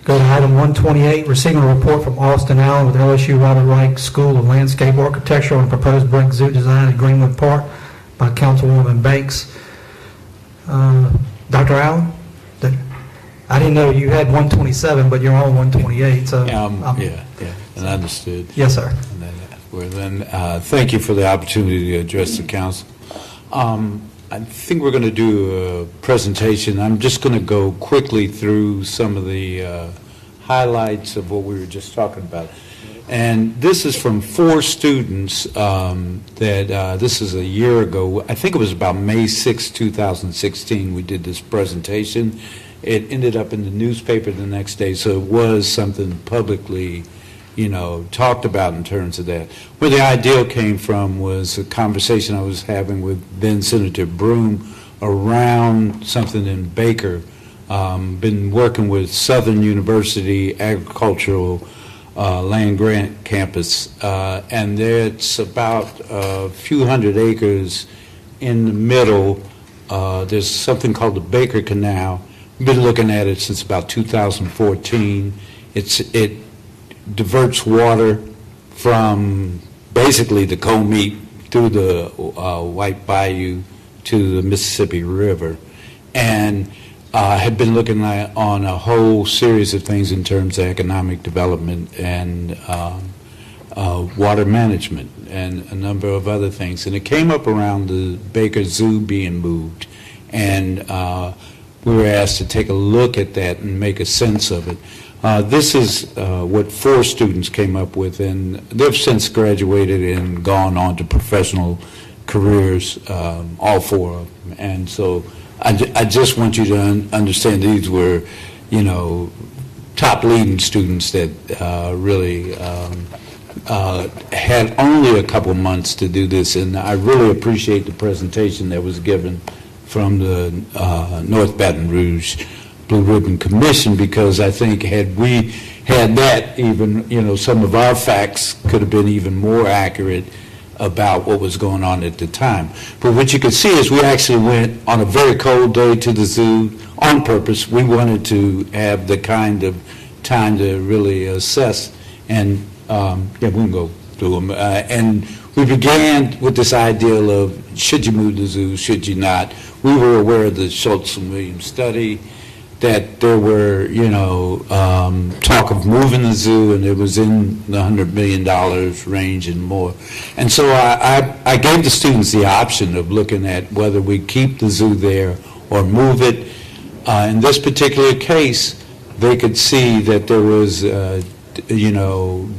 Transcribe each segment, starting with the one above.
Go to item 128, receiving a report from Austin Allen with LSU Robert Reich School of Landscape Architecture on proposed brick zoo design at Greenwood Park by Councilwoman Banks. Dr. Allen, I didn't know you had 127, but you're on 128. So and understood. Yes, sir. Well, then, thank you for the opportunity to address the council. I think we're going to do a presentation. I'm just going to go quickly through some of the highlights of what we were just talking about. And this is from 4 students this is a year ago. I think it was about May 6, 2016 we did this presentation. It ended up in the newspaper the next day, so it was something publicly talked about in terms of that. Where the idea came from was a conversation I was having with then Senator Broom around something in Baker. Been working with Southern University Agricultural Land Grant Campus, and it's about a few hundred acres in the middle. There's something called the Baker Canal. We've been looking at it since about 2014. It diverts water from basically the Comeet through the White Bayou to the Mississippi River, and have been looking on a whole series of things in terms of economic development and water management and a number of other things. And it came up around the Baker Zoo being moved, and we were asked to take a look at that and make a sense of it. This is what 4 students came up with, and they've since graduated and gone on to professional careers, all 4 of them. And so I just want you to understand these were, top leading students that really had only a couple months to do this, and I really appreciate the presentation that was given from the North Baton Rouge Blue Ribbon Commission, because I think had we had that, even some of our facts could have been even more accurate about what was going on at the time. But what you can see is we actually went on a very cold day to the zoo on purpose. We wanted to have the kind of time to really assess, and we can go through them. And we began with this ideal of should you move the zoo, should you not? We were aware of the Schultz and Williams study, that there were, talk of moving the zoo, and it was in the $100 million range and more. And so I gave the students the option of looking at whether we keep the zoo there or move it. In this particular case, they could see that there was,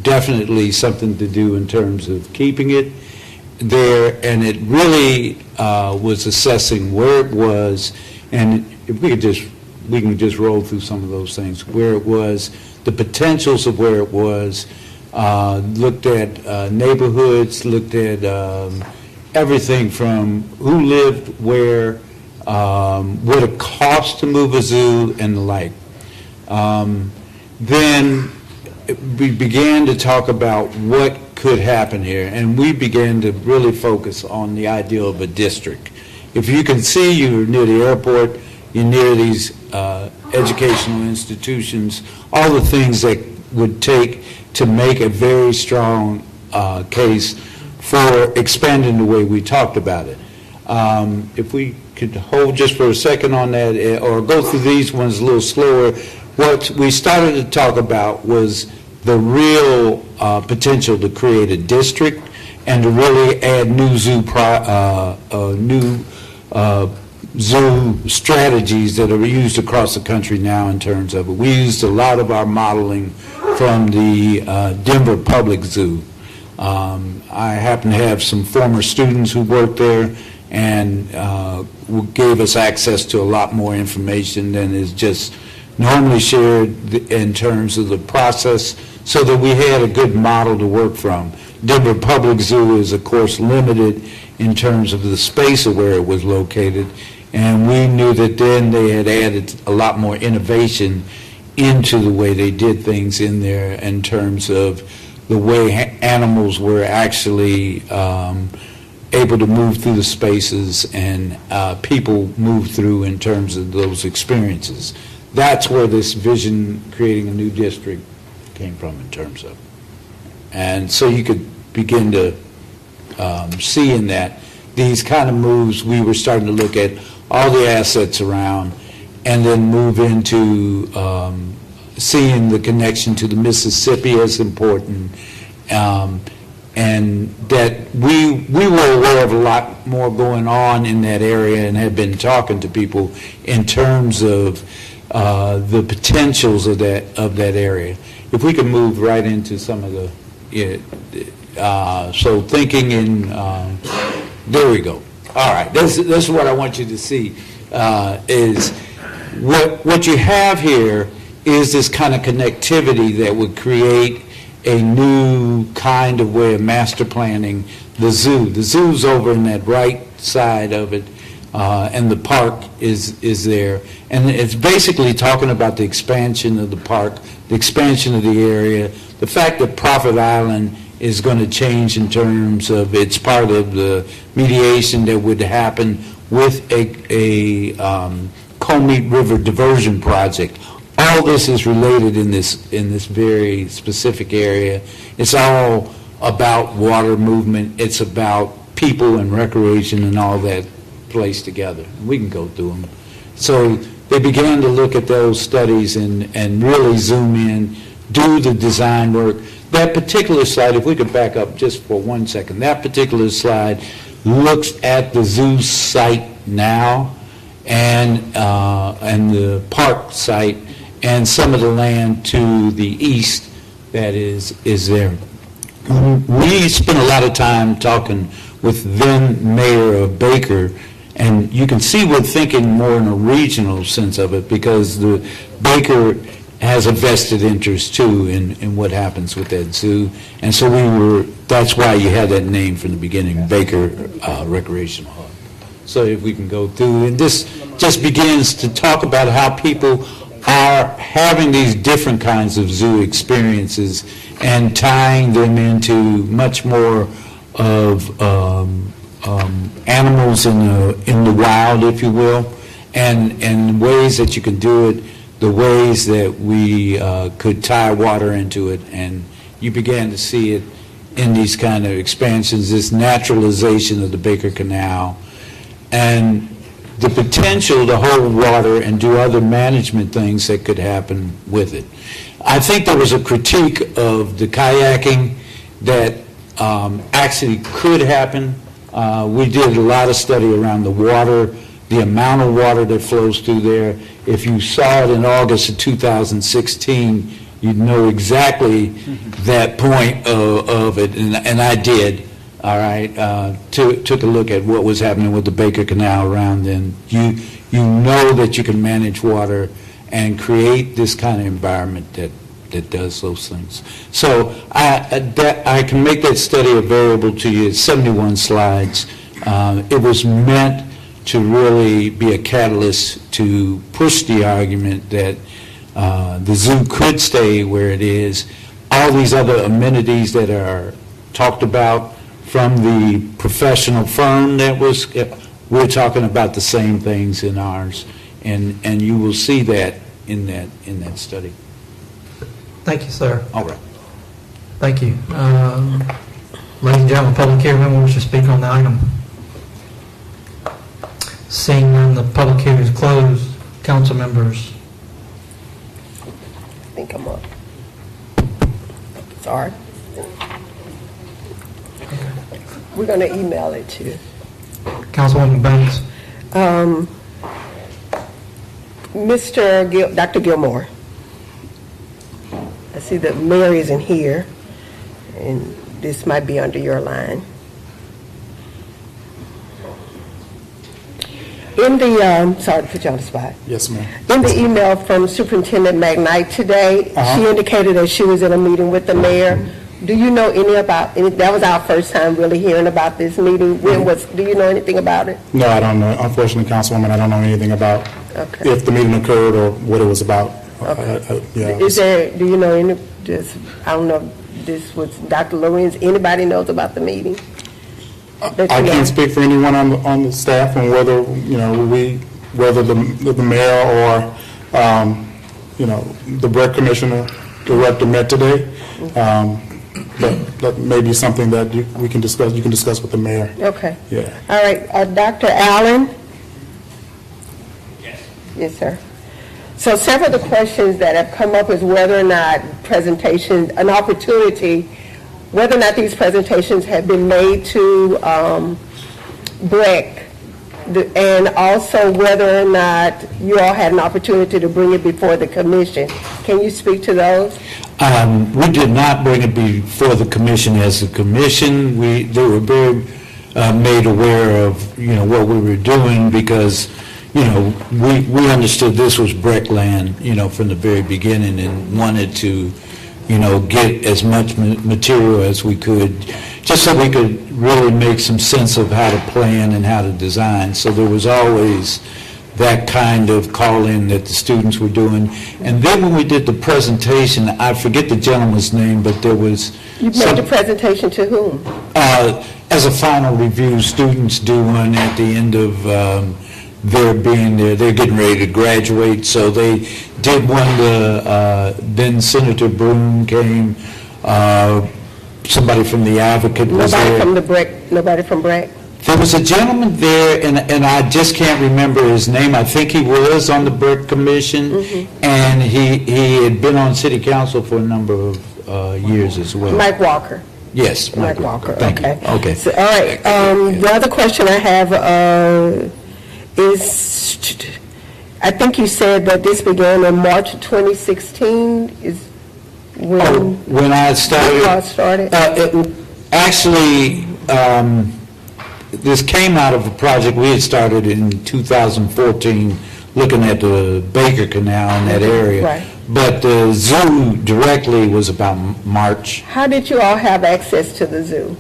definitely something to do in terms of keeping it there, and it really was assessing where it was, and if we can just roll through some of those things, where it was, the potentials of where it was, looked at neighborhoods, looked at everything from who lived where, what it cost to move a zoo, and the like. Then we began to talk about what could happen here, and we began to really focus on the idea of a district. If you can see, you're near the airport, you're near these educational institutions, all the things that would take to make a very strong case for expanding the way we talked about it. If we could hold just for a second on that, or go through these ones a little slower, what we started to talk about was the real potential to create a district and to really add new zoo strategies that are used across the country now in terms of it. We used a lot of our modeling from the Denver Public Zoo. I happen to have some former students who worked there, and gave us access to a lot more information than is just normally shared in terms of the process, so that we had a good model to work from. Denver Public Zoo is, of course, limited in terms of the space of where it was located, and we knew that then they had added a lot more innovation into the way they did things in there in terms of the way animals were actually able to move through the spaces, and people move through in terms of those experiences. that's where this vision, creating a new district, came from in terms of. And so you could begin to see in that these kind of moves, we were starting to look at all the assets around and then move into seeing the connection to the Mississippi as important, and that we were aware of a lot more going on in that area and had been talking to people in terms of the potentials of that area. If we could move right into some of the, so thinking in, there we go. All right, this is what I want you to see, is what you have here is this kind of connectivity that would create a new kind of way of master planning the zoo. The zoo's over in that right side of it, and the park is there. And it's basically talking about the expansion of the park, the expansion of the area, the fact that Prophet Island is going to change in terms of it's part of the mediation that would happen with a Comeet River diversion project. All this is related in this very specific area. It's all about water movement. It's about people and recreation and all that placed together. We can go through them. So they began to look at those studies and really zoom in, do the design work. That particular slide, if we could back up just for 1 second, that particular slide looks at the zoo site now and the park site and some of the land to the east that is there. We spent a lot of time talking with then Mayor of Baker, and you can see we're thinking more in a regional sense of it because the Baker has a vested interest too in what happens with that zoo, and so that's why you had that name from the beginning, Baker Recreational Hub. So if we can go through, and this just begins to talk about how people are having these different kinds of zoo experiences and tying them into much more of animals in the wild, if you will, and ways that you can do it, the ways that we could tie water into it, and you began to see it in these kind of expansions, this naturalization of the Baker Canal, and the potential to hold water and do other management things that could happen with it. I think there was a critique of the kayaking that actually could happen. We did a lot of study around the water, the amount of water that flows through there. If you saw it in August of 2016, you'd know exactly that point of it, and I did. All right, took a look at what was happening with the Baker Canal around then. You know that you can manage water and create this kind of environment that does those things. So I can make that study available to you. It's 71 slides. It was meant to really be a catalyst to push the argument that the zoo could stay where it is. All these other amenities that are talked about from the professional firm that was, we're talking about the same things in ours, and you will see that in that study. Thank you, sir. All right. Thank you. Ladies and gentlemen, public hearing, anyone wish to speak on the item? Seeing none, the public hearing is closed. Council members. I think I'm up. Sorry. We're going to email it to you. Councilwoman Banks. Dr. Gilmore. I see that Mary isn't here, and this might be under your line. In the, sorry to put you on the spot. Yes, ma'am. In the email from Superintendent McKnight today, she indicated that she was in a meeting with the mayor. Do you know that was our first time really hearing about this meeting. Do you know anything about it? No, I don't know. Unfortunately, Councilwoman, I don't know anything about if the meeting occurred or what it was about. Okay. Yeah. Do you know I don't know if this was Dr. Lorenz, anybody knows about the meeting? I can't speak for anyone on the staff and whether, whether the mayor or the BREC Commissioner Director met today. But that may be something that you can discuss with the mayor. Okay. Yeah. All right, Dr. Allen? Yes. Yes, sir. So several of the questions that have come up is whether or not an opportunity, whether or not these presentations have been made to BREC, and also whether or not you all had an opportunity to bring it before the commission. Can you speak to those? We did not bring it before the commission. As a commission, they were very made aware of what we were doing, because we understood this was BREC land from the very beginning, and wanted to get as much material as we could, just so we could really make some sense of how to plan and how to design. So there was always that kind of call-in that the students were doing. And then when we did the presentation, I forget the gentleman's name, but there was... You made the presentation to whom? As a final review, students do one at the end of their being there. They're getting ready to graduate, so they did one. Then Senator Broom came, somebody from the Advocate was there. Nobody from BREC? There was a gentleman there, and I just can't remember his name. I think he was on the BREC Commission, and he had been on City Council for a number of years as well. Mike Walker. Yes, Mike Walker. Thank you. Okay. So, all right. The other question I have is, I think you said that this began in March of 2016. Is when I started? Actually, this came out of a project we had started in 2014, looking at the Baker Canal in that area. Right. But the zoo directly was about March. How did you all have access to the zoo?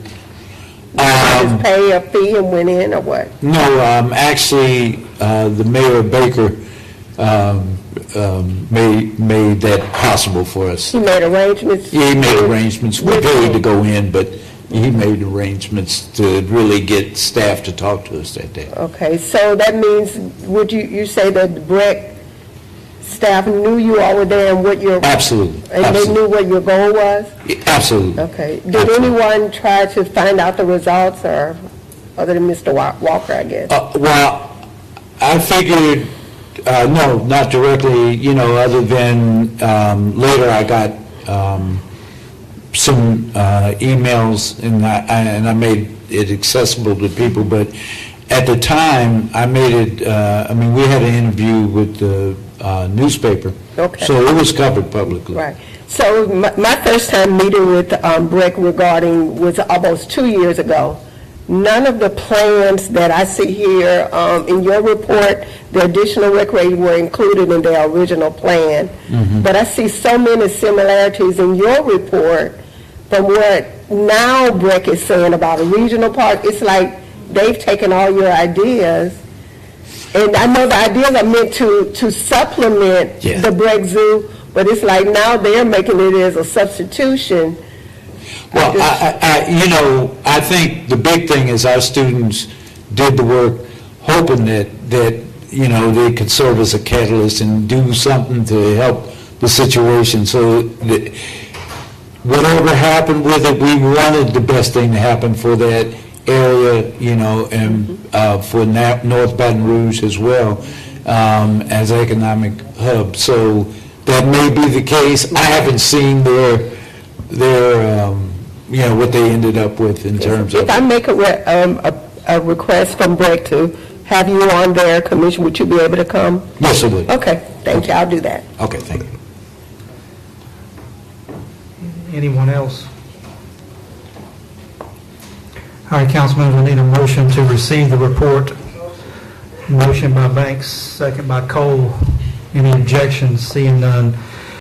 Did you just pay a fee and went in, or what? No, actually, the mayor of Baker made that possible for us. He made arrangements? He made arrangements. We paid to go in, but he made arrangements to really get staff to talk to us that day. Okay, so that means, would you say that the BREC staff knew you all were there and what your... Absolutely. And absolutely. They knew what your goal was? Absolutely. Okay. Did Absolutely. anyone try to find out the results, or other than Mr. Walker, I guess? Well, I figured, no, not directly, other than later I got some emails, and I made it accessible to people, but at the time, I made it, we had an interview with the newspaper, so it was covered publicly. Right. So my first time meeting with BREC was almost 2 years ago. None of the plans that I see here in your report, the additional recreation, were included in their original plan. But I see so many similarities in your report from what now BREC is saying about a regional park. It's like they've taken all your ideas, and I know the ideas are meant to supplement the BREC Zoo, but it's like now they're making it as a substitution. Well, I think the big thing is our students did the work hoping that they could serve as a catalyst and do something to help the situation. So that whatever happened with it, we wanted the best thing to happen for that area, and for North Baton Rouge as well, as economic hub. So that may be the case. I haven't seen their what they ended up with in terms of... If I make a request from BREC to have you on their commission, would you be able to come? Yes, I would. Okay, thank you. I'll do that. Okay, thank you. Anyone else? All right, councilmen, we need a motion to receive the report. Motion by Banks, second by Cole. Any objections? Seeing none.